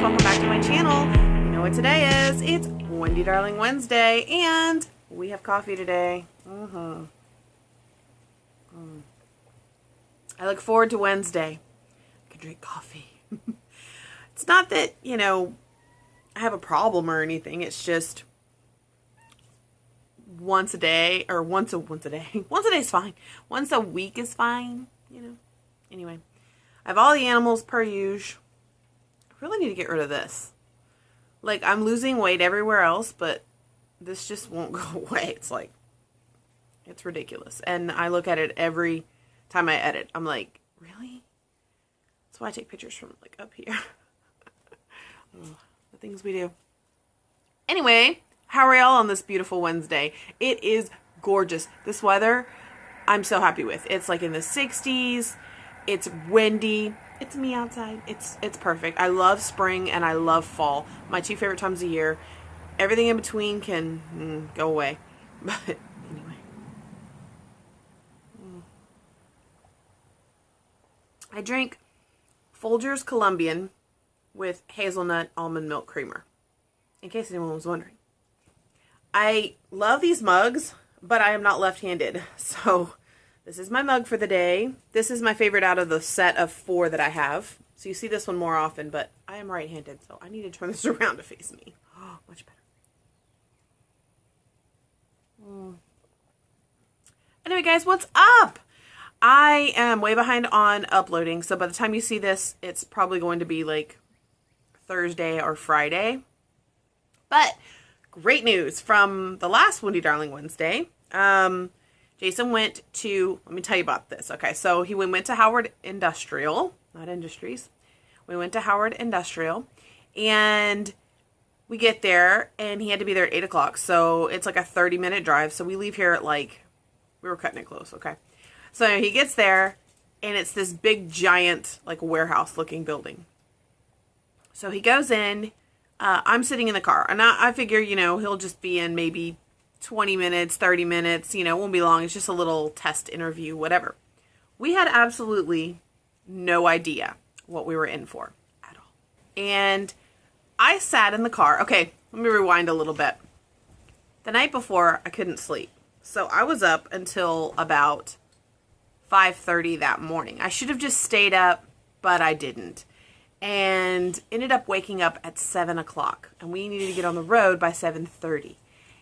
welcome back to my channel. You know what today is? It's Wendy Darling Wednesday, and we have coffee today. I look forward to Wednesday. I can drink coffee. It's not that, you know, I have a problem or anything. It's just once a day, or once a day. Once a day is fine. Once a week is fine, you know. Anyway, I have all the animals per usual. I really need to get rid of this. Like, I'm losing weight everywhere else, but this just won't go away. It's like, it's ridiculous. And I look at it every time I edit. I'm like, really? That's why I take pictures from, like, up here. Oh, the things we do. Anyway, how are y'all on this beautiful Wednesday? It is gorgeous. This weather, I'm so happy with. It's like in the 60s. It's windy. It's me outside. It's perfect. I love spring and I love fall. My two favorite times of year. Everything in between can go away. But anyway. I drink Folgers Colombian with hazelnut almond milk creamer. In case anyone was wondering. I love these mugs, but I am not left-handed. So this is my mug for the day. This is my favorite out of the set of 4 that I have. So you see this one more often, but I am right-handed, so I need to turn this around to face me. Oh, much better. Anyway, guys, what's up? I am way behind on uploading, so by the time you see this, it's probably going to be like Thursday or Friday. But great news from the last Wendy Darling Wednesday. Jason went to, let me tell you about this. Okay, so we went to Howard Industrial, not Industries. We went to Howard Industrial, and we get there, and he had to be there at 8 o'clock. So it's like a 30-minute drive. So we leave here at like, we were cutting it close, okay? So he gets there, and it's this big, giant, like warehouse-looking building. So he goes in. I'm sitting in the car, and I figure, you know, he'll just be in maybe 20 minutes, 30 minutes, you know, it won't be long. It's just a little test interview, whatever. We had absolutely no idea what we were in for at all. And I sat in the car. Okay, let me rewind a little bit. The night before, I couldn't sleep. So I was up until about 5:30 that morning. I should have just stayed up, but I didn't. And ended up waking up at 7 o'clock. And we needed to get on the road by 7:30.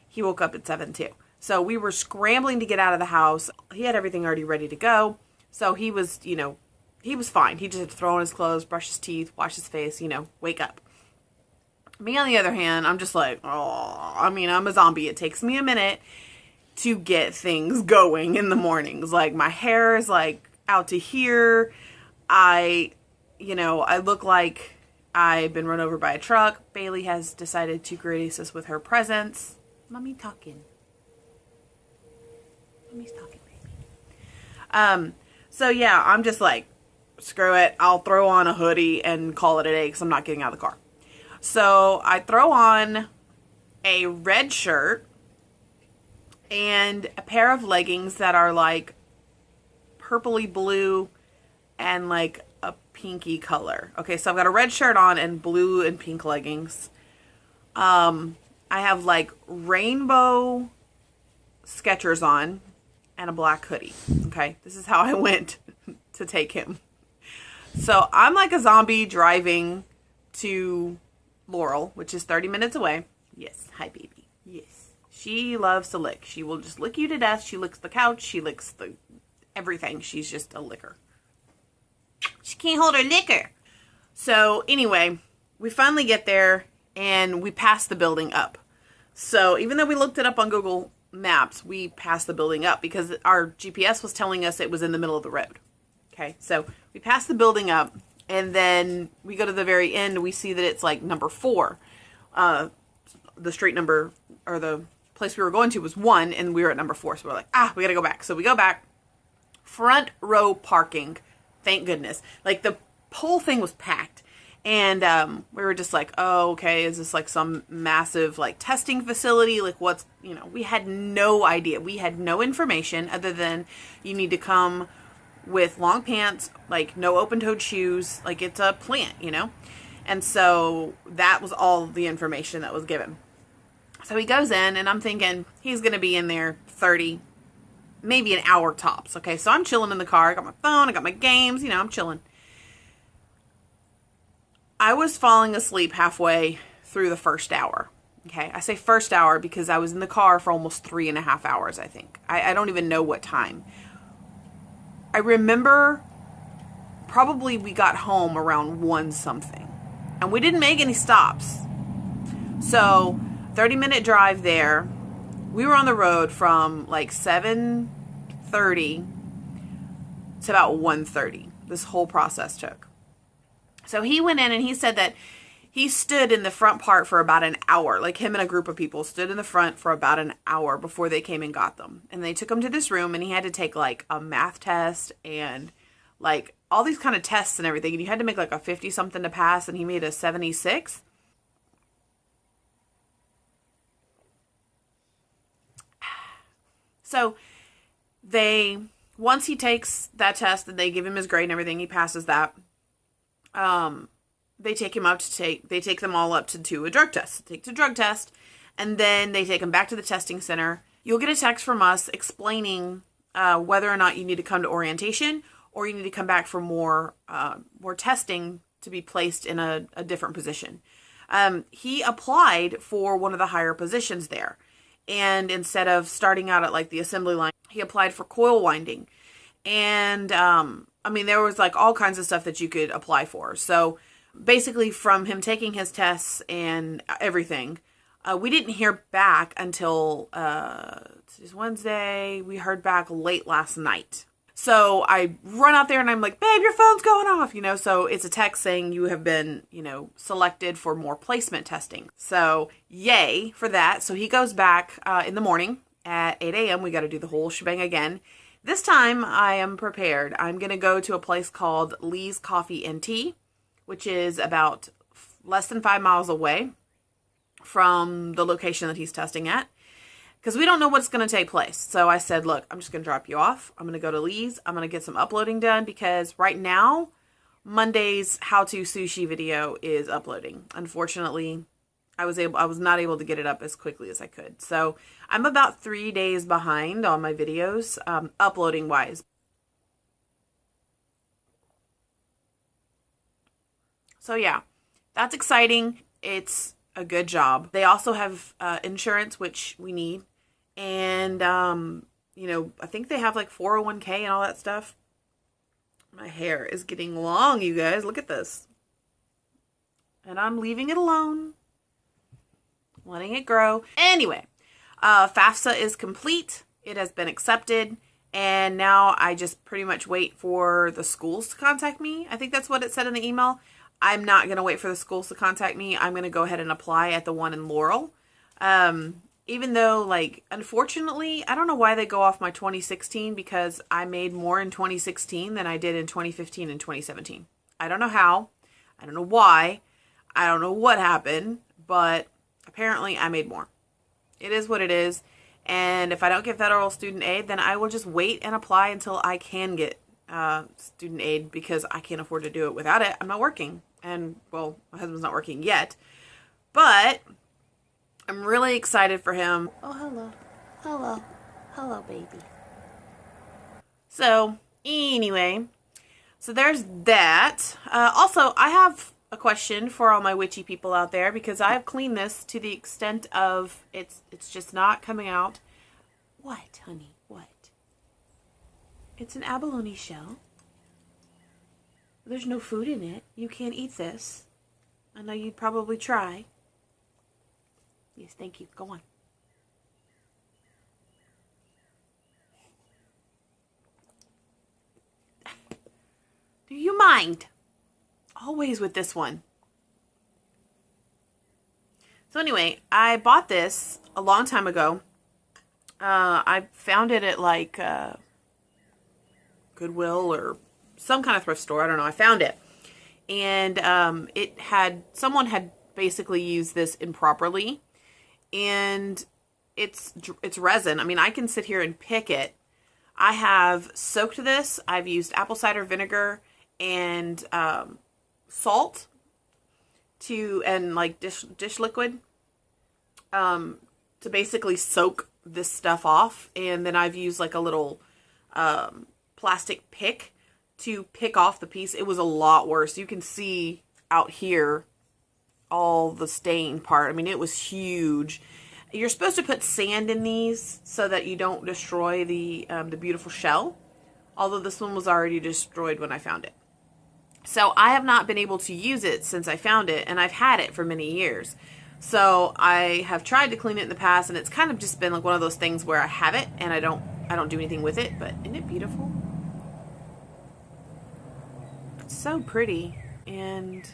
He woke up at 7 too. So we were scrambling to get out of the house. He had everything already ready to go. So he was, you know, he was fine. He just had to throw on his clothes, brush his teeth, wash his face, you know, wake up. Me, on the other hand, I'm just like, oh, I mean, I'm a zombie. It takes me a minute to get things going in the mornings. Like, my hair is like out to here. I look like I've been run over by a truck. Bailey has decided to grace us with her presence. Mommy talking. Mommy's talking, baby. So yeah, I'm just like, screw it. I'll throw on a hoodie and call it a day because I'm not getting out of the car. So I throw on a red shirt and a pair of leggings that are like purpley blue and like a pinky color. Okay, so I've got a red shirt on and blue and pink leggings. I have like rainbow Skechers on and a black hoodie. Okay, this is how I went to take him. So I'm like a zombie driving to Laurel, which is 30 minutes away. Yes, hi baby. Yes. She loves to lick. She will just lick you to death. She licks the couch. She licks the everything. She's just a licker. She can't hold her liquor. So anyway, we finally get there and we pass the building up. So even though we looked it up on Google Maps, we passed the building up because our GPS was telling us it was in the middle of the road. Okay, so we passed the building up, and then we go to the very end. We see that it's like number 4. The street number, or the place we were going to, was 1, and we were at number 4. So we're like, we gotta go back. So we go back. Front row parking. Thank goodness. Like, the whole thing was packed. And we were just like, oh, okay, is this like some massive like testing facility? Like, what's, you know, we had no idea. We had no information other than you need to come with long pants, like no open-toed shoes, like it's a plant, you know? And so that was all the information that was given. So he goes in, and I'm thinking he's going to be in there 30, maybe an hour tops. Okay, so I'm chilling in the car. I got my phone, I got my games, I'm chilling. I was falling asleep halfway through the first hour. Okay, I say first hour because I was in the car for almost 3.5 hours, I think. I don't even know what time. I remember probably we got home around 1 something. And we didn't make any stops. So, 30-minute drive there. We were on the road from like 7:30 to about 1:30. This whole process took. So he went in and he said that he stood in the front part for about an hour. Like him and a group of people stood in the front for about an hour before they came and got them. And they took him to this room, and he had to take like a math test and like all these kind of tests and everything. And you had to make like a 50 something to pass, and he made a 76. So once he takes that test and they give him his grade and everything, he passes that. They take him up they take them all up to do a drug test. Take the drug test, and then they take him back to the testing center. You'll get a text from us explaining whether or not you need to come to orientation, or you need to come back for more testing to be placed in a different position. He applied for one of the higher positions there. And instead of starting out at like the assembly line, he applied for coil winding. And, there was like all kinds of stuff that you could apply for. So basically from him taking his tests and everything, we didn't hear back until, today's Wednesday. We heard back late last night. So I run out there and I'm like, babe, your phone's going off, so it's a text saying you have been, selected for more placement testing. So yay for that. So he goes back in the morning at 8 a.m. We got to do the whole shebang again. This time I am prepared. I'm going to go to a place called Lee's Coffee and Tea, which is about less than 5 miles away from the location that he's testing at. Because we don't know what's going to take place. So I said, look, I'm just going to drop you off. I'm going to go to Lee's. I'm going to get some uploading done because right now, Monday's how-to sushi video is uploading. Unfortunately, I was not able to get it up as quickly as I could. So I'm about 3 days behind on my videos, uploading-wise. So yeah, that's exciting. It's a good job. They also have insurance, which we need. And, I think they have like 401k and all that stuff. My hair is getting long, you guys. Look at this. And I'm leaving it alone. Letting it grow. Anyway, FAFSA is complete. It has been accepted. And now I just pretty much wait for the schools to contact me. I think that's what it said in the email. I'm not going to wait for the schools to contact me. I'm going to go ahead and apply at the one in Laurel. Even though, unfortunately, I don't know why they go off my 2016 because I made more in 2016 than I did in 2015 and 2017. I don't know how. I don't know why. I don't know what happened, but apparently I made more. It is what it is. And if I don't get federal student aid, then I will just wait and apply until I can get student aid because I can't afford to do it without it. I'm not working. And, well, my husband's not working yet. But I'm really excited for him. Oh, hello. Hello. Hello, baby. So, anyway. So, there's that. Also, I have a question for all my witchy people out there because I have cleaned this to the extent of it's just not coming out. What, honey? What? It's an abalone shell. There's no food in it. You can't eat this. I know you'd probably try. Yes, thank you. Go on. Do you mind? Always with this one. So anyway, I bought this a long time ago. I found it at Goodwill or some kind of thrift store. I don't know. I found it. And someone had basically used this improperly. And it's resin. I mean, I can sit here and pick it. I have soaked this. I've used apple cider vinegar and salt. and like dish liquid to basically soak this stuff off. And then I've used like a little plastic pick to pick off the piece. It was a lot worse. You can see out here all the stain part. I mean, it was huge. You're supposed to put sand in these so that you don't destroy the beautiful shell. Although this one was already destroyed when I found it. So I have not been able to use it since I found it, and I've had it for many years. So I have tried to clean it in the past, and it's kind of just been like one of those things where I have it and I don't do anything with it. But isn't it beautiful? It's so pretty. And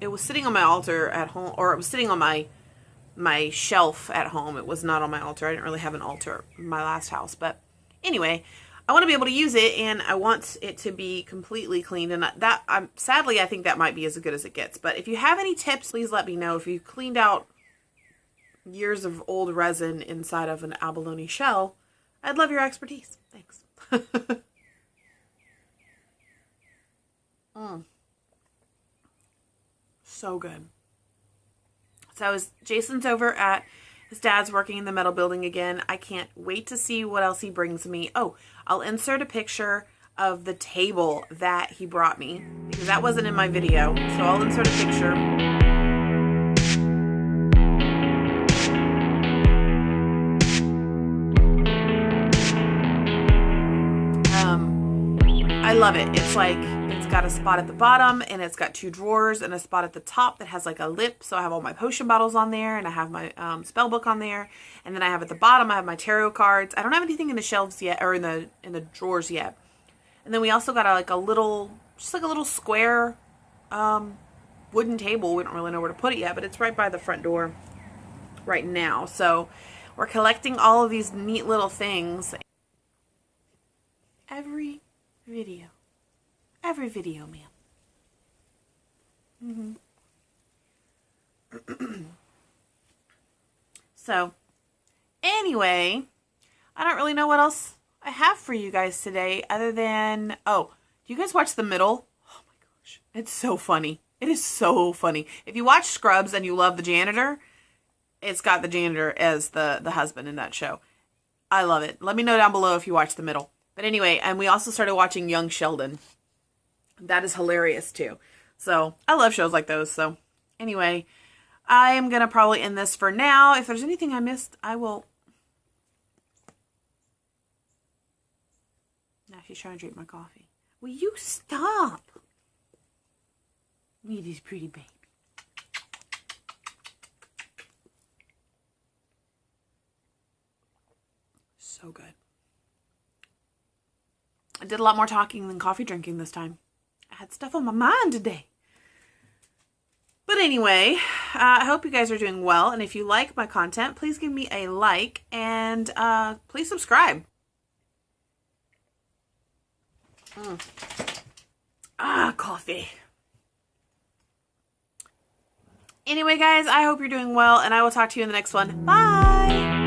it was sitting on my altar at home, or it was sitting on my shelf at home. It was not on my altar. I didn't really have an altar in my last house. But anyway, I want to be able to use it, and I want it to be completely cleaned. And sadly, I think that might be as good as it gets. But if you have any tips, please let me know. If you've cleaned out years of old resin inside of an abalone shell, I'd love your expertise. Thanks. So good. So Jason's over at his dad's working in the metal building again. I can't wait to see what else he brings me. Oh, I'll insert a picture of the table that he brought me because that wasn't in my video. So I'll insert a picture. I love it. It's like, it's got a spot at the bottom, and it's got 2 drawers and a spot at the top that has like a lip. So I have all my potion bottles on there, and I have my spell book on there. And then I have at the bottom, I have my tarot cards. I don't have anything in the shelves yet, or in the drawers yet. And then we also got a little square wooden table. We don't really know where to put it yet, but it's right by the front door right now. So we're collecting all of these neat little things. Every video, ma'am. So, anyway, I don't really know what else I have for you guys today other than, do you guys watch The Middle? Oh my gosh, it's so funny. It is so funny. If you watch Scrubs and you love the janitor, it's got the janitor as the husband in that show. I love it. Let me know down below if you watch The Middle. But anyway, and we also started watching Young Sheldon. That is hilarious too. So I love shows like those. So anyway, I am going to probably end this for now. If there's anything I missed, I will. Now she's trying to drink my coffee. Will you stop? Me, this pretty baby. So good. I did a lot more talking than coffee drinking this time. I had stuff on my mind today. But anyway, I hope you guys are doing well. And if you like my content, please give me a like and please subscribe. Coffee. Anyway, guys, I hope you're doing well, and I will talk to you in the next one. Bye!